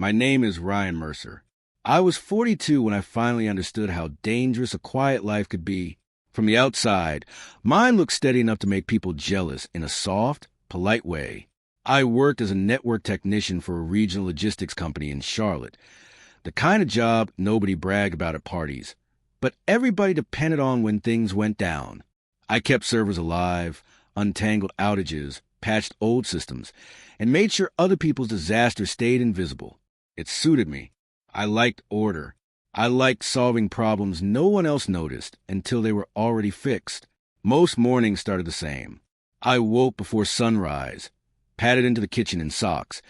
My name is Ryan Mercer. I was 42 when I finally understood how dangerous a quiet life could be. From the outside, mine looked steady enough to make people jealous in a soft, polite way. I worked as a network technician for a regional logistics company in Charlotte. The kind of job nobody bragged about at parties, but everybody depended on when things went down. I kept servers alive, untangled outages, patched old systems, and made sure other people's disaster stayed invisible. It suited me. I liked order. I liked solving problems no one else noticed until they were already fixed. Most mornings started the same. I woke before sunrise, padded into the kitchen in socks,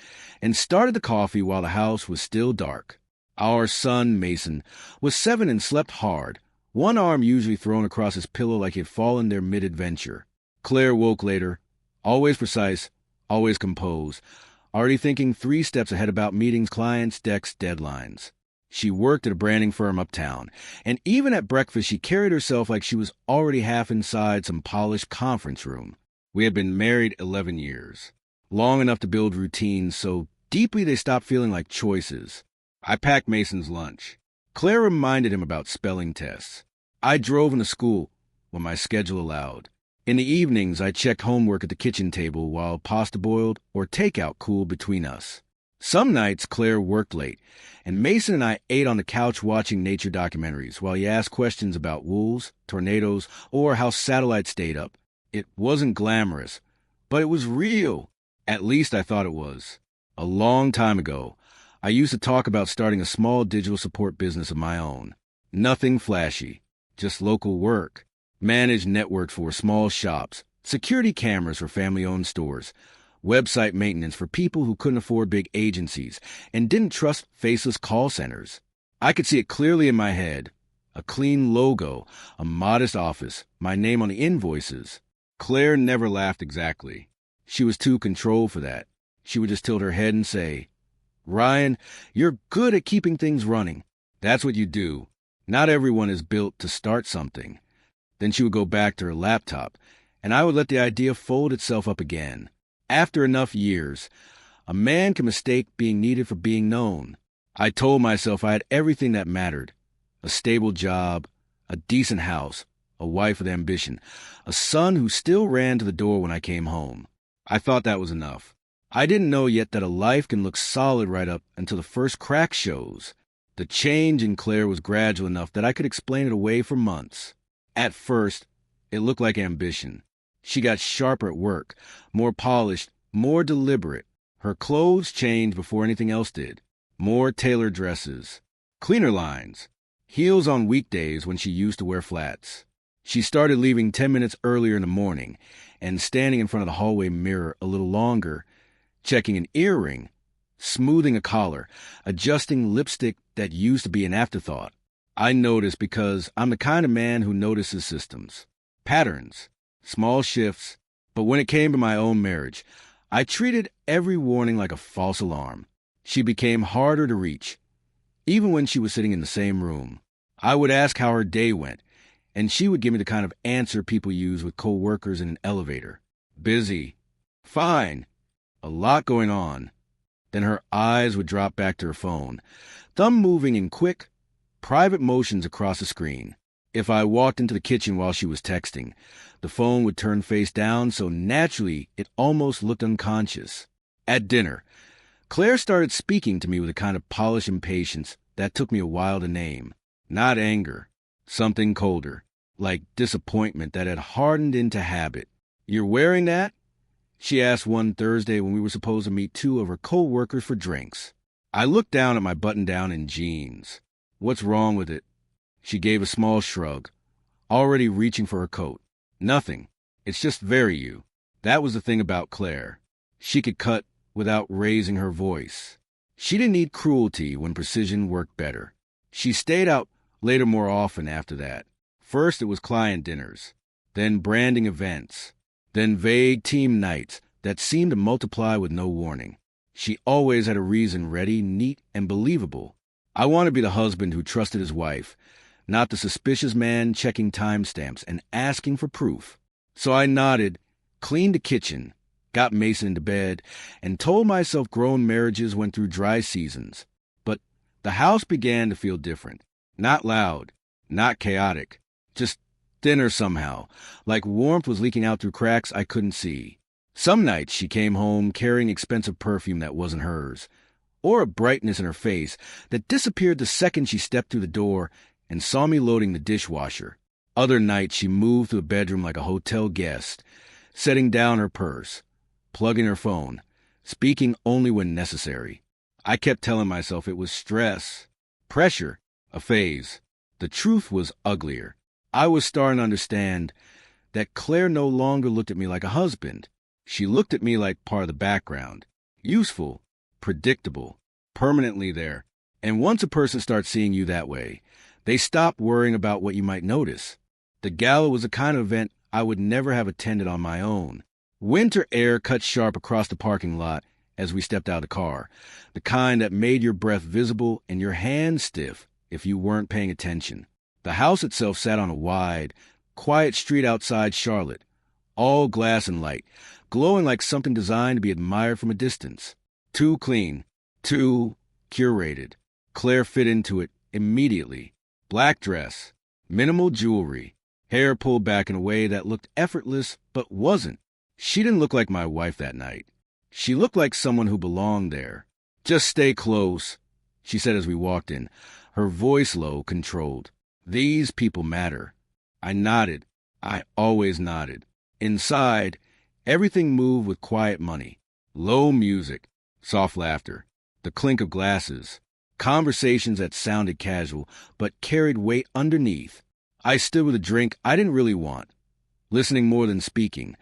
and started the coffee while the house was still dark. Our son, Mason, was 7 and slept hard, one arm usually thrown across his pillow like he had fallen there mid-adventure. Claire woke later, always precise, always composed, already thinking 3 steps ahead about meetings, clients, decks, deadlines. She worked at a branding firm uptown, and even at breakfast she carried herself like she was already half inside some polished conference room. We had been married 11 years, long enough to build routines so deeply they stopped feeling like choices. I packed Mason's lunch. Claire reminded him about spelling tests. I drove him to school when my schedule allowed. In the evenings, I checked homework at the kitchen table while pasta boiled or takeout cooled between us. Some nights, Claire worked late, and Mason and I ate on the couch watching nature documentaries while he asked questions about wolves, tornadoes, or how satellites stayed up. It wasn't glamorous, but it was real. At least I thought it was. A long time ago, I used to talk about starting a small digital support business of my own. Nothing flashy, just local work. Managed networks for small shops, security cameras for family-owned stores, website maintenance for people who couldn't afford big agencies and didn't trust faceless call centers. I could see it clearly in my head. A clean logo, a modest office, my name on the invoices. Claire never laughed exactly. She was too controlled for that. She would just tilt her head and say, "Ryan, you're good at keeping things running. That's what you do. Not everyone is built to start something." Then she would go back to her laptop, and I would let the idea fold itself up again. After enough years, a man can mistake being needed for being known. I told myself I had everything that mattered: a stable job, a decent house, a wife with ambition, a son who still ran to the door when I came home. I thought that was enough. I didn't know yet that a life can look solid right up until the first crack shows. The change in Claire was gradual enough that I could explain it away for months. At first, it looked like ambition. She got sharper at work, more polished, more deliberate. Her clothes changed before anything else did. More tailored dresses, cleaner lines, heels on weekdays when she used to wear flats. She started leaving 10 minutes earlier in the morning and standing in front of the hallway mirror a little longer, checking an earring, smoothing a collar, adjusting lipstick that used to be an afterthought. I noticed because I'm the kind of man who notices systems, patterns, small shifts, but when it came to my own marriage, I treated every warning like a false alarm. She became harder to reach, even when she was sitting in the same room. I would ask how her day went, and she would give me the kind of answer people use with co-workers in an elevator. Busy. Fine. A lot going on. Then her eyes would drop back to her phone, thumb moving in quick, private motions across the screen. If I walked into the kitchen while she was texting, the phone would turn face down so naturally it almost looked unconscious. At dinner, Claire started speaking to me with a kind of polished impatience that took me a while to name. Not anger, something colder, like disappointment that had hardened into habit. "You're wearing that?" she asked one Thursday when we were supposed to meet 2 of her co-workers for drinks. I looked down at my button-down and jeans. "What's wrong with it?" She gave a small shrug, already reaching for her coat. "Nothing. It's just very you." That was the thing about Claire. She could cut without raising her voice. She didn't need cruelty when precision worked better. She stayed out later more often after that. First it was client dinners, then branding events, then vague team nights that seemed to multiply with no warning. She always had a reason ready, neat, and believable. I wanted to be the husband who trusted his wife, not the suspicious man checking timestamps and asking for proof. So I nodded, cleaned the kitchen, got Mason into bed, and told myself grown marriages went through dry seasons. But the house began to feel different. Not loud, not chaotic, just thinner somehow, like warmth was leaking out through cracks I couldn't see. Some nights she came home carrying expensive perfume that wasn't hers, or a brightness in her face that disappeared the second she stepped through the door and saw me loading the dishwasher. Other nights she moved through the bedroom like a hotel guest, setting down her purse, plugging her phone, speaking only when necessary. I kept telling myself it was stress, pressure, a phase. The truth was uglier. I was starting to understand that Claire no longer looked at me like a husband. She looked at me like part of the background, useful, predictable, permanently there. And once a person starts seeing you that way, they stop worrying about what you might notice. The gala was a kind of event I would never have attended on my own. Winter air cut sharp across the parking lot as we stepped out of the car, the kind that made your breath visible and your hands stiff if you weren't paying attention. The house itself sat on a wide, quiet street outside Charlotte, all glass and light, glowing like something designed to be admired from a distance. Too clean, too curated. Claire fit into it immediately. Black dress, minimal jewelry, hair pulled back in a way that looked effortless but wasn't. She didn't look like my wife that night. She looked like someone who belonged there. "Just stay close," she said as we walked in, her voice low, controlled. "These people matter." I nodded. I always nodded. Inside, everything moved with quiet money. Low music, soft laughter, the clink of glasses, conversations that sounded casual but carried weight underneath. I stood with a drink I didn't really want, listening more than speaking,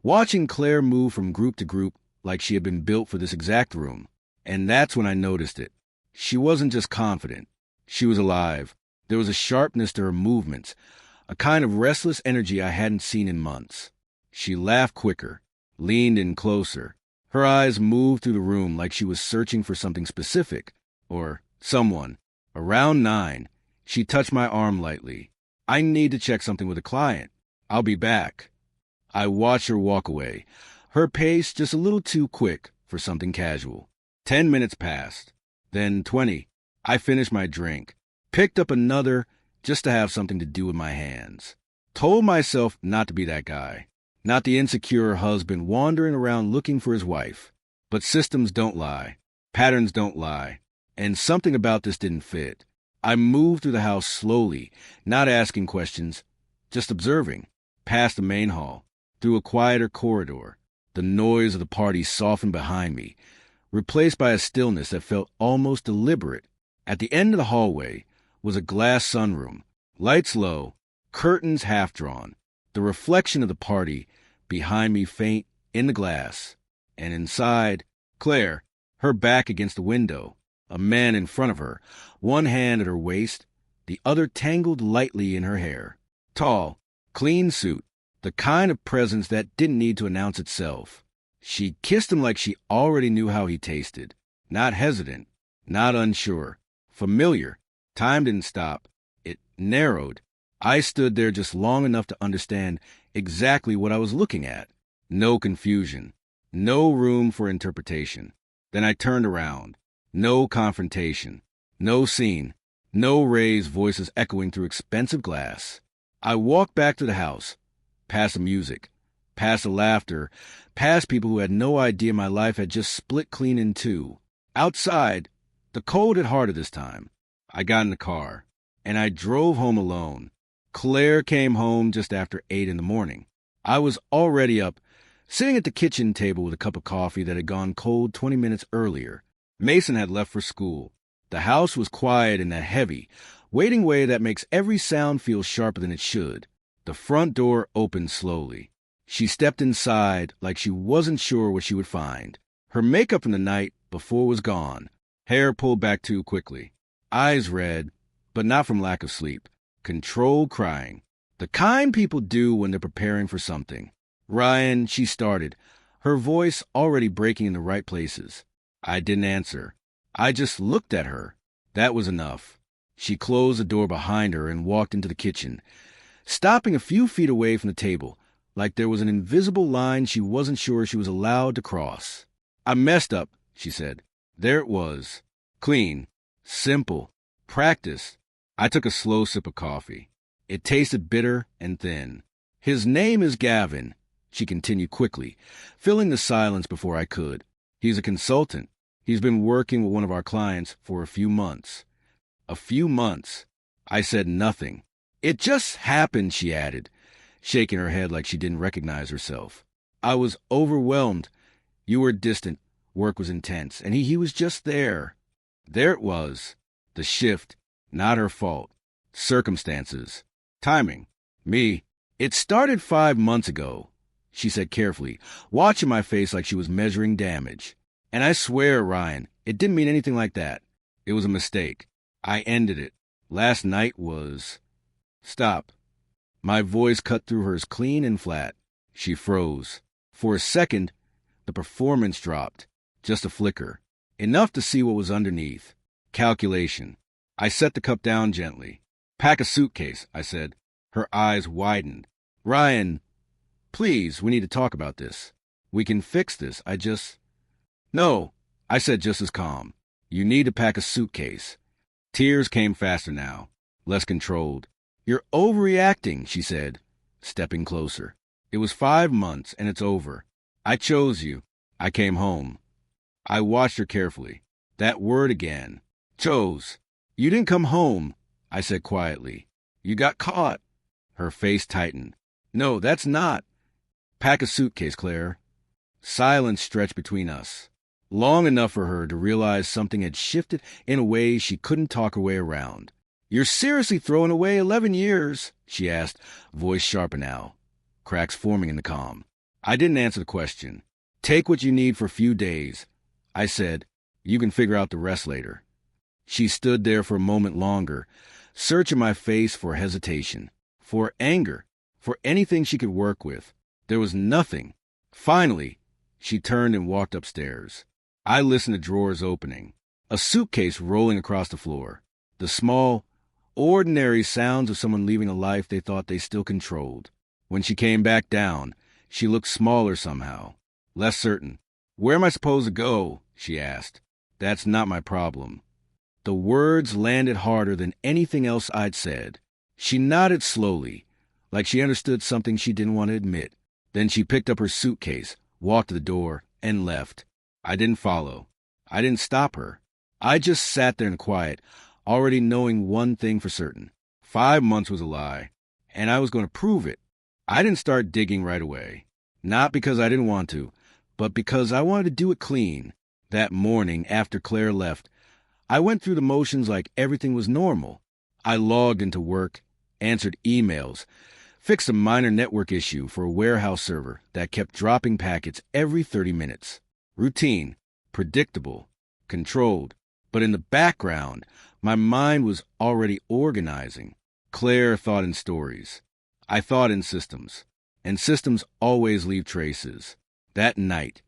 watching Claire move from group to group like she had been built for this exact room. And that's when I noticed it. She wasn't just confident. She was alive. There was a sharpness to her movements, a kind of restless energy I hadn't seen in months. She laughed quicker, leaned in closer. Her eyes moved through the room like she was searching for something specific, or someone. Around 9, she touched my arm lightly. "I need to check something with a client. I'll be back." I watched her walk away, her pace just a little too quick for something casual. 10 minutes passed, then 20. I finished my drink, picked up another just to have something to do with my hands. Told myself not to be that guy, not the insecure husband wandering around looking for his wife. But systems don't lie, patterns don't lie, and something about this didn't fit. I moved through the house slowly, not asking questions, just observing, past the main hall, through a quieter corridor. The noise of the party softened behind me, replaced by a stillness that felt almost deliberate. At the end of the hallway was a glass sunroom, lights low, curtains half drawn, the reflection of the party behind me faint in the glass. And inside, Claire, her back against the window, a man in front of her, one hand at her waist, the other tangled lightly in her hair. Tall, clean suit, the kind of presence that didn't need to announce itself. She kissed him like she already knew how he tasted, not hesitant, not unsure, familiar. Time didn't stop. It narrowed. I stood there just long enough to understand exactly what I was looking at. No confusion. No room for interpretation. Then I turned around. No confrontation. No scene. No raised voices echoing through expensive glass. I walked back to the house, past the music, past the laughter, past people who had no idea my life had just split clean in two. Outside, the cold hit harder this time. I got in the car, and I drove home alone. Claire came home just after 8 in the morning. I was already up, sitting at the kitchen table with a cup of coffee that had gone cold 20 minutes earlier. Mason had left for school. The house was quiet in that heavy, waiting way that makes every sound feel sharper than it should. The front door opened slowly. She stepped inside like she wasn't sure what she would find. Her makeup from the night before was gone, hair pulled back too quickly, eyes red, but not from lack of sleep, controlled crying, the kind people do when they're preparing for something. "Ryan," she started, her voice already breaking in the right places. I didn't answer. I just looked at her. That was enough. She closed the door behind her and walked into the kitchen, stopping a few feet away from the table, like there was an invisible line she wasn't sure she was allowed to cross. I messed up, she said. There it was. Clean. Simple. Practiced. I took a slow sip of coffee. It tasted bitter and thin. His name is Gavin, she continued quickly, filling the silence before I could. He's a consultant. He's been working with one of our clients for a few months. A few months. I said nothing. It just happened, she added, shaking her head like she didn't recognize herself. I was overwhelmed. You were distant. Work was intense, and he was just there. There it was. The shift. Not her fault. Circumstances. Timing. Me. It started 5 months ago, she said carefully, watching my face like she was measuring damage. And I swear, Ryan, it didn't mean anything like that. It was a mistake. I ended it. Last night was... Stop. My voice cut through hers clean and flat. She froze. For a second, the performance dropped. Just a flicker. Enough to see what was underneath. Calculation. I set the cup down gently. Pack a suitcase, I said. Her eyes widened. Ryan, please, we need to talk about this. We can fix this. No, I said just as calm. You need to pack a suitcase. Tears came faster now, less controlled. You're overreacting, she said, stepping closer. It was 5 months, and it's over. I chose you. I came home. I watched her carefully. That word again. Chose. You didn't come home, I said quietly. You got caught. Her face tightened. No, that's not. Pack a suitcase, Claire. Silence stretched between us, long enough for her to realize something had shifted in a way she couldn't talk her way around. You're seriously throwing away 11 years, she asked, voice sharper now, cracks forming in the calm. I didn't answer the question. Take what you need for a few days, I said. You can figure out the rest later. She stood there for a moment longer, searching my face for hesitation, for anger, for anything she could work with. There was nothing. Finally, she turned and walked upstairs. I listened to drawers opening, a suitcase rolling across the floor, the small, ordinary sounds of someone leaving a life they thought they still controlled. When she came back down, she looked smaller somehow, less certain. Where am I supposed to go? She asked. That's not my problem. The words landed harder than anything else I'd said. She nodded slowly, like she understood something she didn't want to admit. Then she picked up her suitcase, walked to the door, and left. I didn't follow. I didn't stop her. I just sat there in quiet, already knowing one thing for certain. 5 months was a lie, and I was going to prove it. I didn't start digging right away. Not because I didn't want to, but because I wanted to do it clean. That morning, after Claire left, I went through the motions like everything was normal. I logged into work, answered emails, fixed a minor network issue for a warehouse server that kept dropping packets every 30 minutes. Routine, predictable, controlled. But in the background, my mind was already organizing. Claire thought in stories. I thought in systems. And systems always leave traces. That night,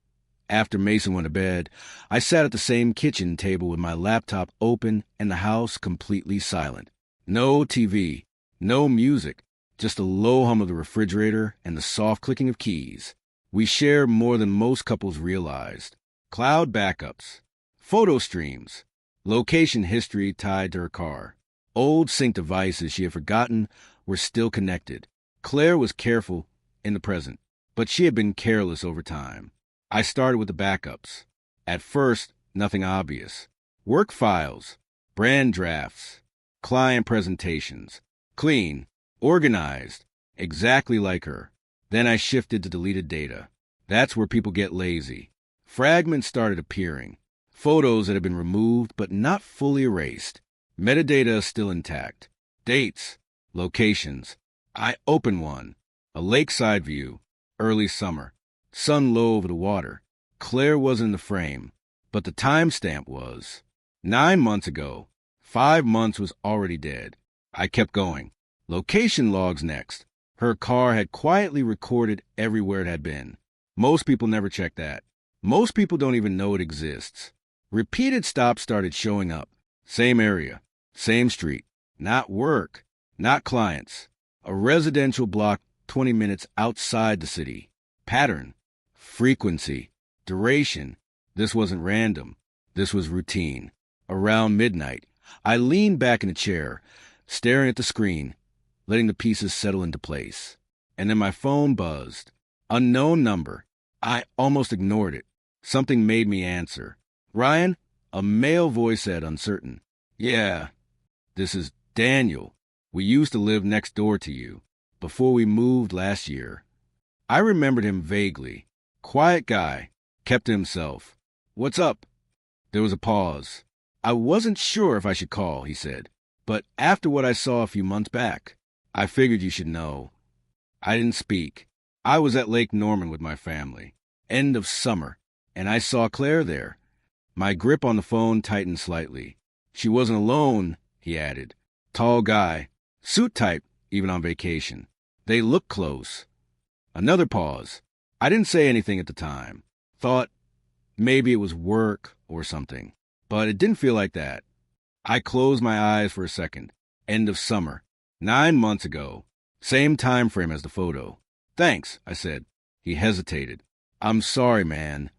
after Mason went to bed, I sat at the same kitchen table with my laptop open and the house completely silent. No TV, no music, just the low hum of the refrigerator and the soft clicking of keys. We share more than most couples realized. Cloud backups, photo streams, location history tied to her car. Old sync devices she had forgotten were still connected. Claire was careful in the present, but she had been careless over time. I started with the backups. At first, nothing obvious. Work files, brand drafts, client presentations. Clean, organized, exactly like her. Then I shifted to deleted data. That's where people get lazy. Fragments started appearing. Photos that had been removed but not fully erased. Metadata still intact. Dates, locations. I opened one. A lakeside view, early summer. Sun low over the water. Claire wasn't in the frame, but the timestamp was. 9 months ago. 5 months was already dead. I kept going. Location logs next. Her car had quietly recorded everywhere it had been. Most people never check that. Most people don't even know it exists. Repeated stops started showing up. Same area, same street. Not work, not clients. A residential block 20 minutes outside the city. Pattern, frequency, duration. This wasn't random. This was routine. Around midnight, I leaned back in a chair, staring at the screen, letting the pieces settle into place. And then my phone buzzed. Unknown number. I almost ignored it. Something made me answer. "Ryan?" A male voice said, uncertain. "Yeah, this is Daniel. We used to live next door to you, before we moved last year." I remembered him vaguely. Quiet guy, kept to himself. "What's up?" There was a pause. "I wasn't sure if I should call," he said. "But after what I saw a few months back, I figured you should know." I didn't speak. I was at Lake Norman with my family. End of summer, and I saw Claire there. My grip on the phone tightened slightly. "She wasn't alone," he added. "Tall guy. Suit type, even on vacation. They look close." Another pause. I didn't say anything at the time. Thought maybe it was work or something. But it didn't feel like that. I closed my eyes for a second. End of summer. 9 months ago. Same time frame as the photo. "Thanks," I said. He hesitated. "I'm sorry, man."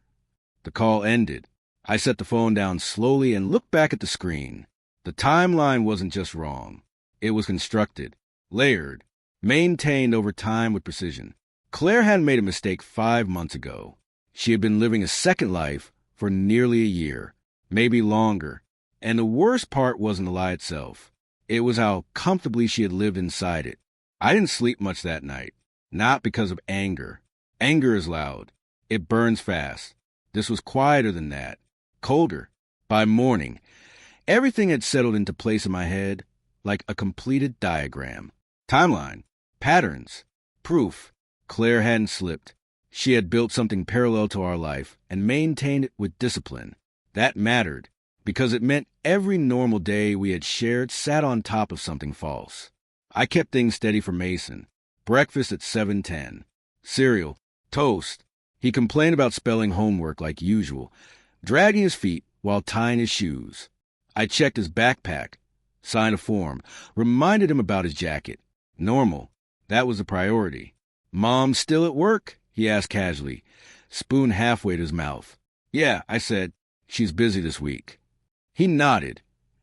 The call ended. I set the phone down slowly and looked back at the screen. The timeline wasn't just wrong. It was constructed, layered, maintained over time with precision. Claire hadn't made a mistake 5 months ago. She had been living a second life for nearly a year, maybe longer. And the worst part wasn't the lie itself. It was how comfortably she had lived inside it. I didn't sleep much that night, not because of anger. Anger is loud. It burns fast. This was quieter than that. Colder. By morning, everything had settled into place in my head, like a completed diagram. Timeline. Patterns. Proof. Claire hadn't slipped. She had built something parallel to our life and maintained it with discipline. That mattered, because it meant every normal day we had shared sat on top of something false. I kept things steady for Mason. Breakfast at 7:10. Cereal. Toast. He complained about spelling homework like usual, dragging his feet while tying his shoes. I checked his backpack, signed a form, reminded him about his jacket. Normal. That was the priority. "Mom still at work?" he asked casually, spoon halfway to his mouth. "Yeah," I said. "She's busy this week." He nodded,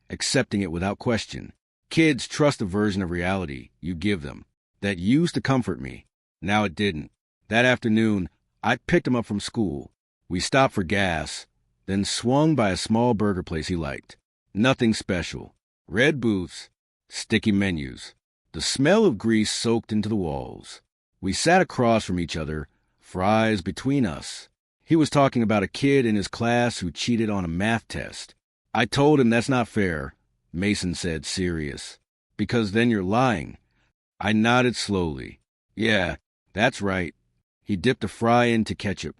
accepting it without question. Kids trust a version of reality you give them. That used to comfort me. Now it didn't. That afternoon, I picked him up from school. We stopped for gas, then swung by a small burger place he liked. Nothing special. Red booths, sticky menus. The smell of grease soaked into the walls. We sat across from each other, fries between us. He was talking about a kid in his class who cheated on a math test. I told him that's not fair, Mason said, serious. "Because then you're lying." I nodded slowly. "Yeah, that's right." He dipped a fry into ketchup,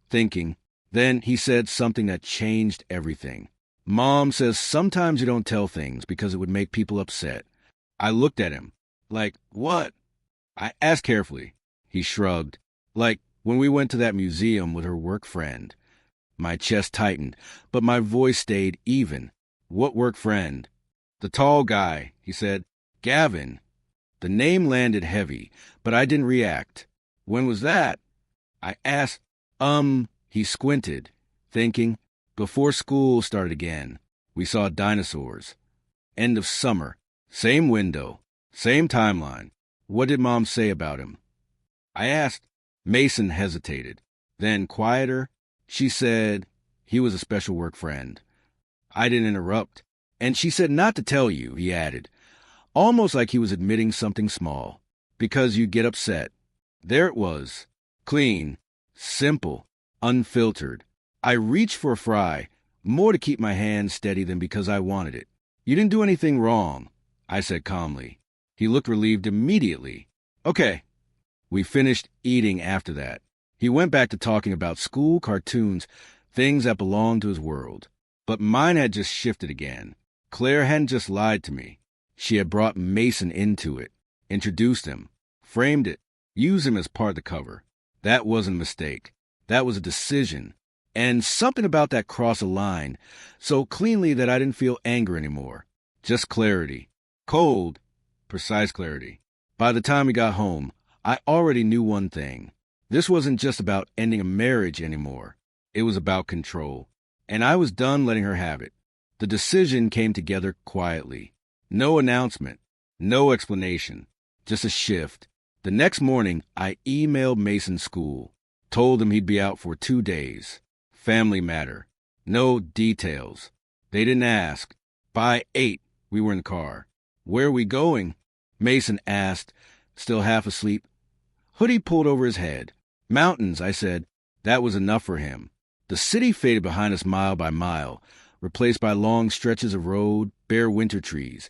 thinking. Then he said something that changed everything. "Mom says sometimes you don't tell things because it would make people upset." I looked at him. Like, what? I asked carefully. He shrugged. Like, when we went to that museum with her work friend. My chest tightened, but my voice stayed even. "What work friend?" "The tall guy," he said. "Gavin." The name landed heavy, but I didn't react. "When was that?" I asked. He squinted, thinking. "Before school started again. We saw dinosaurs. End of summer. Same window. Same timeline. What did Mom say about him?" I asked. Mason hesitated. Then, quieter, she said he was a special work friend. I didn't interrupt. "And she said not to tell you," he added, almost like he was admitting something small, "because you'd get upset." There it was. Clean. Simple. Unfiltered. I reached for a fry, more to keep my hand steady than because I wanted it. "You didn't do anything wrong," I said calmly. He looked relieved immediately. "Okay." We finished eating after that. He went back to talking about school, cartoons, things that belonged to his world. But mine had just shifted again. Claire hadn't just lied to me. She had brought Mason into it, introduced him, framed it, used him as part of the cover. That wasn't a mistake. That was a decision. And something about that crossed a line so cleanly that I didn't feel anger anymore. Just clarity. Cold, precise clarity. By the time we got home, I already knew one thing. This wasn't just about ending a marriage anymore. It was about control. And I was done letting her have it. The decision came together quietly. No announcement, no explanation, just a shift. The next morning, I emailed Mason's school, told him he'd be out for 2 days. Family matter. No details. They didn't ask. By 8, we were in the car. Where are we going? Mason asked, still half asleep. Hoodie pulled over his head. Mountains, I said. That was enough for him. The city faded behind us mile by mile, replaced by long stretches of road, bare winter trees,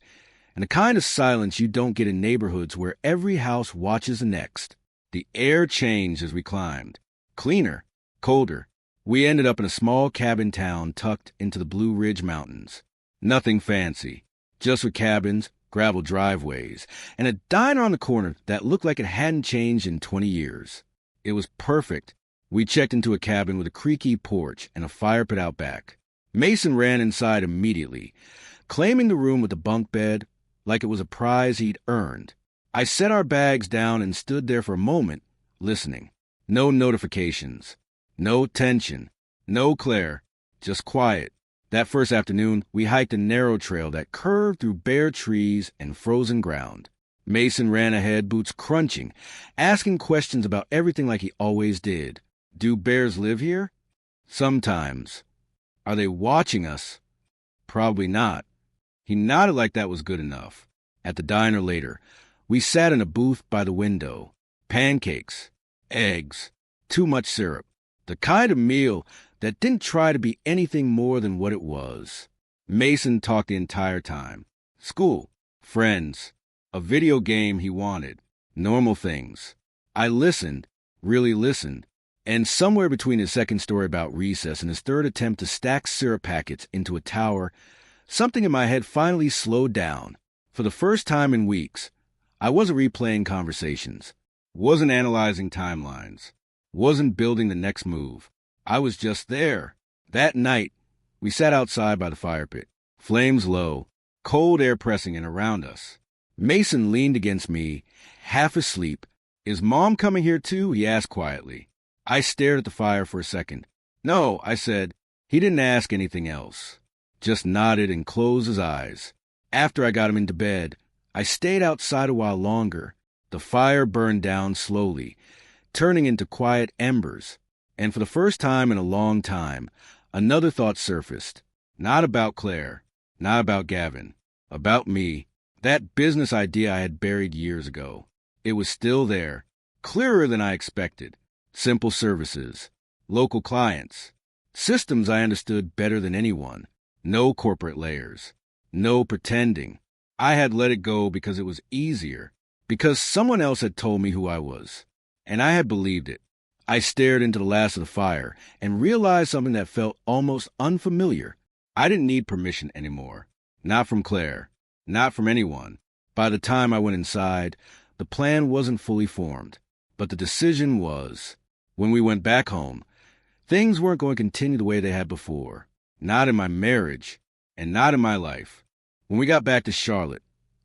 and the kind of silence you don't get in neighborhoods where every house watches the next. The air changed as we climbed. Cleaner, colder. We ended up in a small cabin town tucked into the Blue Ridge Mountains. Nothing fancy, just with cabins, gravel driveways, and a diner on the corner that looked like it hadn't changed in 20 years. It was perfect. We checked into a cabin with a creaky porch and a fire pit out back. Mason ran inside immediately, claiming the room with the bunk bed like it was a prize he'd earned. I set our bags down and stood there for a moment, listening. No notifications, no tension, no Claire, just quiet. That first afternoon, we hiked a narrow trail that curved through bare trees and frozen ground. Mason ran ahead, boots crunching, asking questions about everything like he always did. Do bears live here? Sometimes. Are they watching us? Probably not. He nodded like that was good enough. At the diner later, we sat in a booth by the window. Pancakes, eggs, too much syrup. The kind of meal that didn't try to be anything more than what it was. Mason talked the entire time. School, friends, a video game he wanted, normal things. I listened, really listened. And somewhere between his second story about recess and his third attempt to stack syrup packets into a tower, something in my head finally slowed down. For the first time in weeks, I wasn't replaying conversations, wasn't analyzing timelines, wasn't building the next move. I was just there. That night, we sat outside by the fire pit, flames low, cold air pressing in around us. Mason leaned against me, half asleep. Is Mom coming here too? He asked quietly. I stared at the fire for a second. No, I said. He didn't ask anything else. Just nodded and closed his eyes. After I got him into bed, I stayed outside a while longer. The fire burned down slowly, turning into quiet embers. And for the first time in a long time, another thought surfaced. Not about Claire, not about Gavin, about me. That business idea I had buried years ago. It was still there, clearer than I expected. Simple services, local clients, systems I understood better than anyone, no corporate layers, no pretending. I had let it go because it was easier, because someone else had told me who I was, and I had believed it. I stared into the last of the fire and realized something that felt almost unfamiliar. I didn't need permission anymore, not from Claire, not from anyone. By the time I went inside, the plan wasn't fully formed, but the decision was. When we went back home, things weren't going to continue the way they had before. Not in my marriage, and not in my life. When we got back to Charlotte,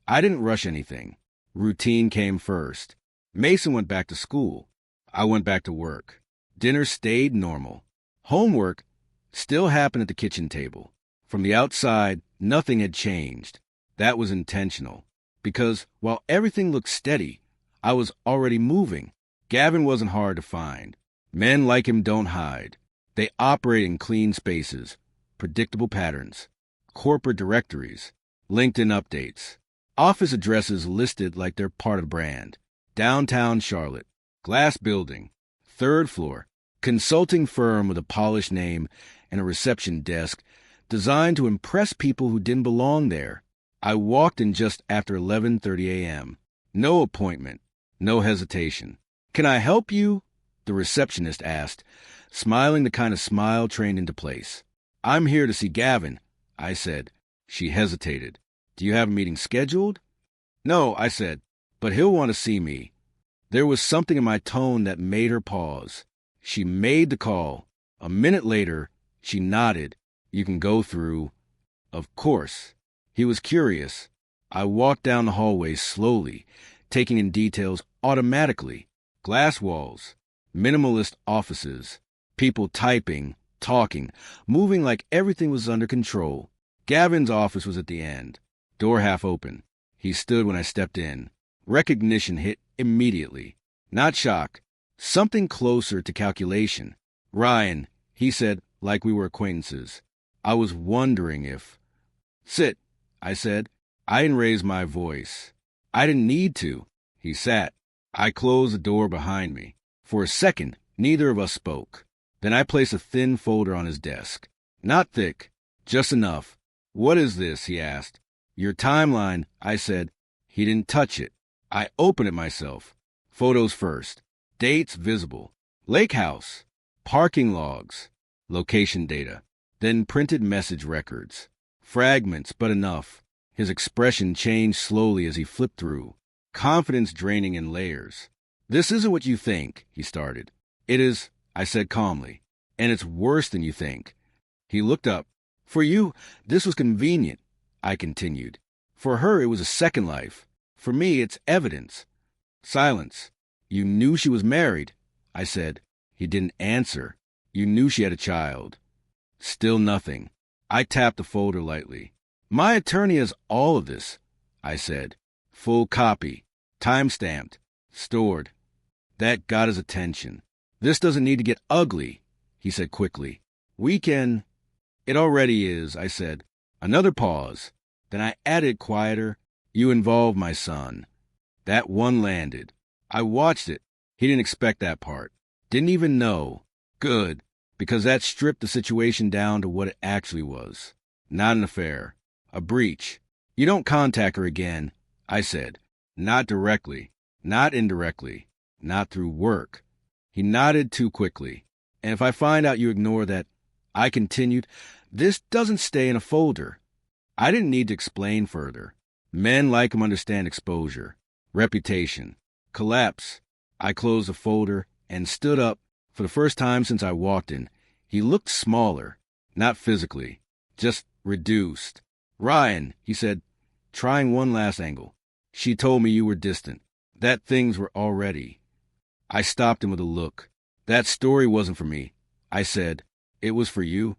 I didn't rush anything. Routine came first. Mason went back to school. I went back to work. Dinner stayed normal. Homework still happened at the kitchen table. From the outside, nothing had changed. That was intentional. Because while everything looked steady, I was already moving. Gavin wasn't hard to find. Men like him don't hide. They operate in clean spaces, predictable patterns, corporate directories, LinkedIn updates, office addresses listed like they're part of the brand. Downtown Charlotte, glass building, 3rd floor, consulting firm with a polished name and a reception desk designed to impress people who didn't belong there. I walked in just after 11:30 a.m. No appointment, no hesitation. Can I help you? The receptionist asked, smiling the kind of smile trained into place. I'm here to see Gavin, I said. She hesitated. Do you have a meeting scheduled? No, I said, but he'll want to see me. There was something in my tone that made her pause. She made the call. A minute later, she nodded. You can go through. Of course. He was curious. I walked down the hallway slowly, taking in details automatically. Glass walls, minimalist offices, people typing, talking, moving like everything was under control. Gavin's office was at the end, door half open. He stood when I stepped in. Recognition hit immediately. Not shock, something closer to calculation. "Ryan," he said, like we were acquaintances. I was wondering if... "Sit," I said. I didn't raise my voice. I didn't need to. He sat. I closed the door behind me. For a second, neither of us spoke. Then I placed a thin folder on his desk. Not thick, just enough. "What is this?" he asked. "Your timeline," I said. He didn't touch it. I opened it myself. Photos first. Dates visible. Lake house. Parking logs. Location data. Then printed message records. Fragments, but enough. His expression changed slowly as he flipped through. Confidence draining in layers. "This isn't what you think," he started. "It is," I said calmly. "And it's worse than you think." He looked up. "For you, this was convenient," I continued. "For her, it was a second life. For me, it's evidence." Silence. "You knew she was married," I said. He didn't answer. "You knew she had a child." Still nothing. I tapped the folder lightly. "My attorney has all of this," I said. "Full copy. Time-stamped. Stored." That got his attention. "This doesn't need to get ugly," he said quickly. "We can..." "It already is," I said. Another pause. Then I added quieter, "You involve my son." That one landed. I watched it. He didn't expect that part. Didn't even know. Good, because that stripped the situation down to what it actually was. Not an affair. A breach. "You don't contact her again," I said. "Not directly. Not indirectly. Not through work." He nodded too quickly. "And if I find out you ignore that," I continued, "this doesn't stay in a folder." I didn't need to explain further. Men like him understand exposure, reputation, collapse. I closed the folder and stood up. For the first time since I walked in, he looked smaller, not physically, just reduced. "Ryan," he said, trying one last angle. "She told me you were distant, that things were already..." I stopped him with a look. "That story wasn't for me," I said. "It was for you."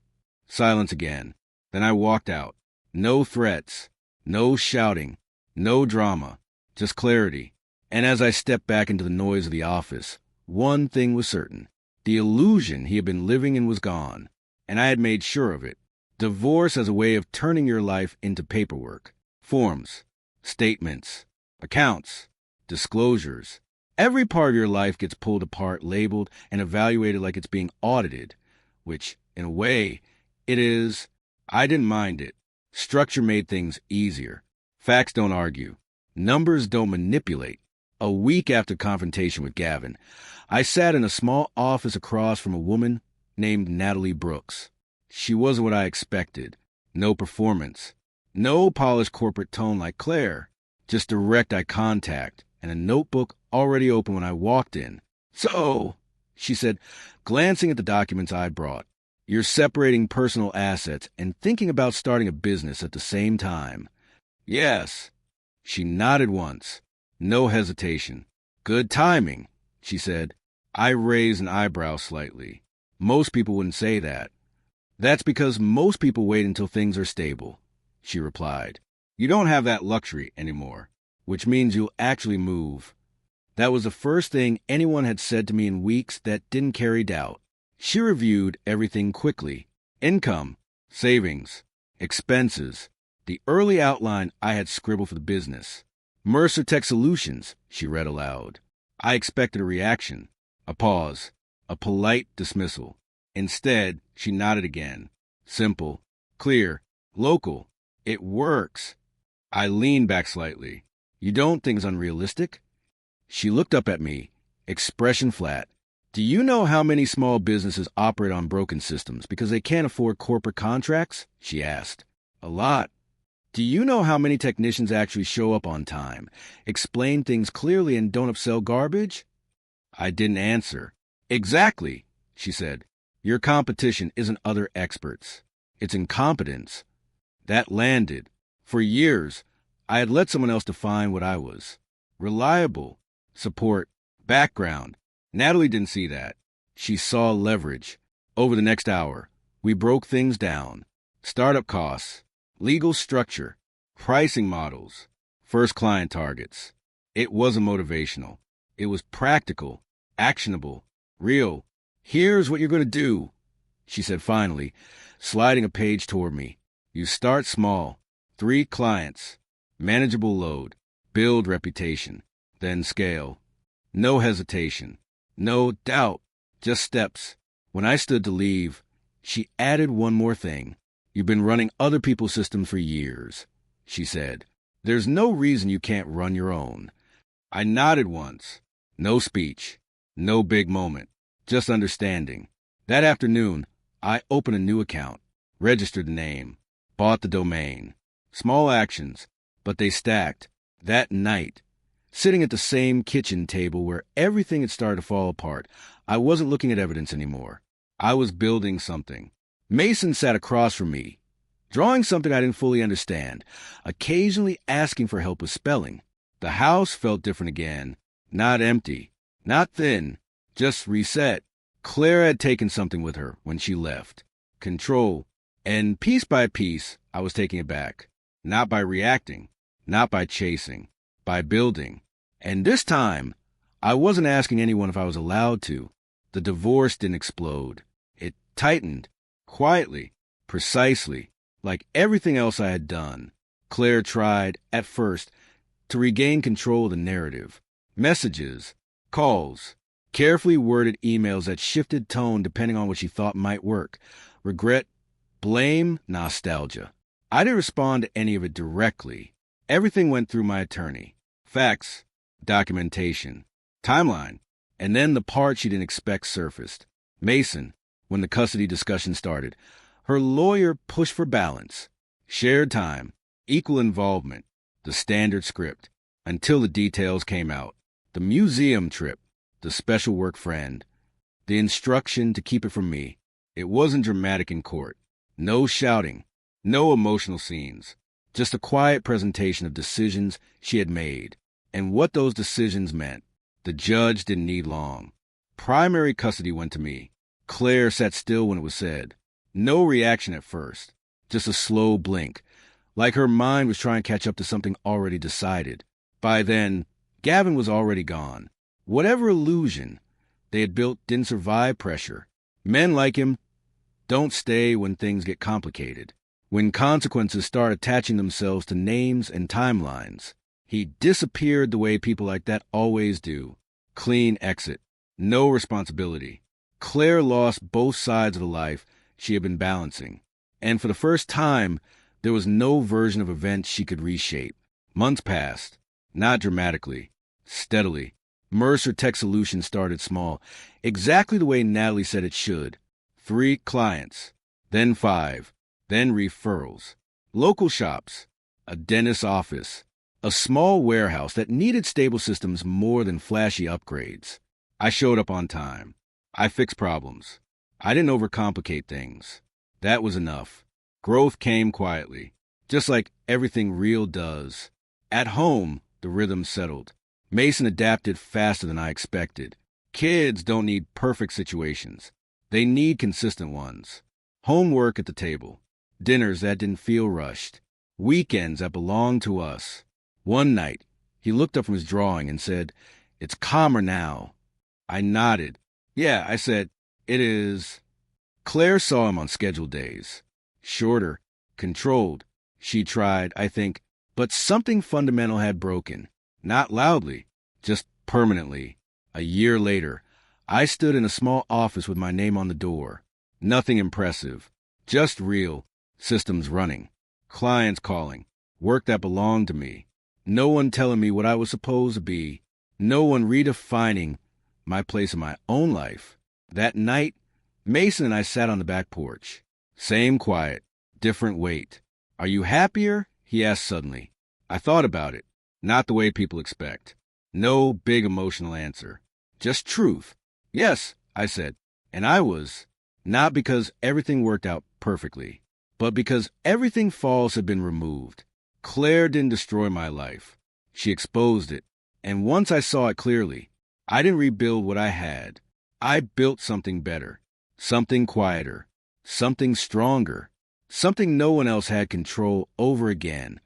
Silence again. Then I walked out. No threats, no shouting, no drama, just clarity. And as I stepped back into the noise of the office, one thing was certain. The illusion he had been living in was gone, and I had made sure of it. Divorce as a way of turning your life into paperwork. Forms, statements, accounts, disclosures. Every part of your life gets pulled apart, labeled, and evaluated like it's being audited, which, in a way, it is. I didn't mind it. Structure made things easier. Facts don't argue. Numbers don't manipulate. A week after confrontation with Gavin, I sat in a small office across from a woman named Natalie Brooks. She wasn't what I expected. No performance. No polished corporate tone like Claire. Just direct eye contact and a notebook already open when I walked in. "So," she said, glancing at the documents I brought, "you're separating personal assets and thinking about starting a business at the same time." "Yes." She nodded once. No hesitation. "Good timing," she said. I raised an eyebrow slightly. "Most people wouldn't say that." "That's because most people wait until things are stable," she replied. "You don't have that luxury anymore, which means you'll actually move." That was the first thing anyone had said to me in weeks that didn't carry doubt. She reviewed everything quickly. Income, savings, expenses, the early outline I had scribbled for the business. "Mercer Tech Solutions," she read aloud. I expected a reaction, a pause, a polite dismissal. Instead, she nodded again. Simple, clear, local. It works. I leaned back slightly. "You don't think it's unrealistic?" She looked up at me, expression flat. "Do you know how many small businesses operate on broken systems because they can't afford corporate contracts?" she asked. "A lot." "Do you know how many technicians actually show up on time, explain things clearly, and don't upsell garbage?" I didn't answer. "Exactly," she said. "Your competition isn't other experts. It's incompetence." That landed. For years, I had let someone else define what I was. reliable, support, background. Natalie didn't see that. She saw leverage. Over the next hour, we broke things down. Startup costs, legal structure, pricing models, first client targets. It wasn't motivational. It was practical, actionable, real. Here's what you're going to do, she said finally, sliding a page toward me. You start small, 3 clients, manageable load, build reputation, then scale. No hesitation, no doubt, just steps. When I stood to leave, she added one more thing. You've been running other people's systems for years, she said. There's no reason you can't run your own. I nodded once. No speech, no big moment, just understanding. That afternoon, I opened a new account, registered the name, bought the domain. Small actions, but they stacked. That night, sitting at the same kitchen table where everything had started to fall apart, I wasn't looking at evidence anymore. I was building something. Mason sat across from me, drawing something I didn't fully understand, occasionally asking for help with spelling. The house felt different again. Not empty, not thin, just reset. Claire had taken something with her when she left. Control. And piece by piece, I was taking it back. Not by reacting, not by chasing, by building. And this time, I wasn't asking anyone if I was allowed to. The divorce didn't explode. It tightened, quietly, precisely, like everything else I had done. Claire tried, at first, to regain control of the narrative. Messages, calls, carefully worded emails that shifted tone depending on what she thought might work. Regret, blame, nostalgia. I didn't respond to any of it directly. Everything went through my attorney. Facts, documentation, timeline, and then the part she didn't expect surfaced. Mason, when the custody discussion started, her lawyer pushed for balance. Shared time, equal involvement, the standard script, until the details came out. The museum trip, the special work friend, the instruction to keep it from me. It wasn't dramatic in court. No shouting, no emotional scenes, just a quiet presentation of decisions she had made and what those decisions meant. The judge didn't need long. Primary custody went to me. Claire sat still when it was said. No reaction at first, just a slow blink, like her mind was trying to catch up to something already decided. By then, Gavin was already gone. Whatever illusion they had built didn't survive pressure. Men like him don't stay when things get complicated, when consequences start attaching themselves to names and timelines. He disappeared the way people like that always do. Clean exit. No responsibility. Claire lost both sides of the life she had been balancing. And for the first time, there was no version of events she could reshape. Months passed. Not dramatically. Steadily. Mercer Tech Solutions started small, exactly the way Natalie said it should. 3 clients, then 5, then referrals. Local shops, a dentist's office, a small warehouse that needed stable systems more than flashy upgrades. I showed up on time. I fixed problems. I didn't overcomplicate things. That was enough. Growth came quietly, just like everything real does. At home, the rhythm settled. Mason adapted faster than I expected. Kids don't need perfect situations. They need consistent ones. Homework at the table. Dinners that didn't feel rushed. Weekends that belonged to us. One night, he looked up from his drawing and said, "It's calmer now." I nodded. "Yeah," I said, "it is." Claire saw him on scheduled days. Shorter, controlled. She tried, I think, but something fundamental had broken. Not loudly, just permanently. A year later, I stood in a small office with my name on the door. Nothing impressive, just real. Systems running, clients calling, work that belonged to me. No one telling me what I was supposed to be. No one redefining my place in my own life. That night, Mason and I sat on the back porch. Same quiet, different weight. "Are you happier?" he asked suddenly. I thought about it. Not the way people expect. No big emotional answer. Just truth. "Yes," I said. And I was. Not because everything worked out perfectly, but because everything false had been removed. Claire didn't destroy my life. She exposed it. And once I saw it clearly, I didn't rebuild what I had. I built something better, something quieter, something stronger, something no one else had control over again.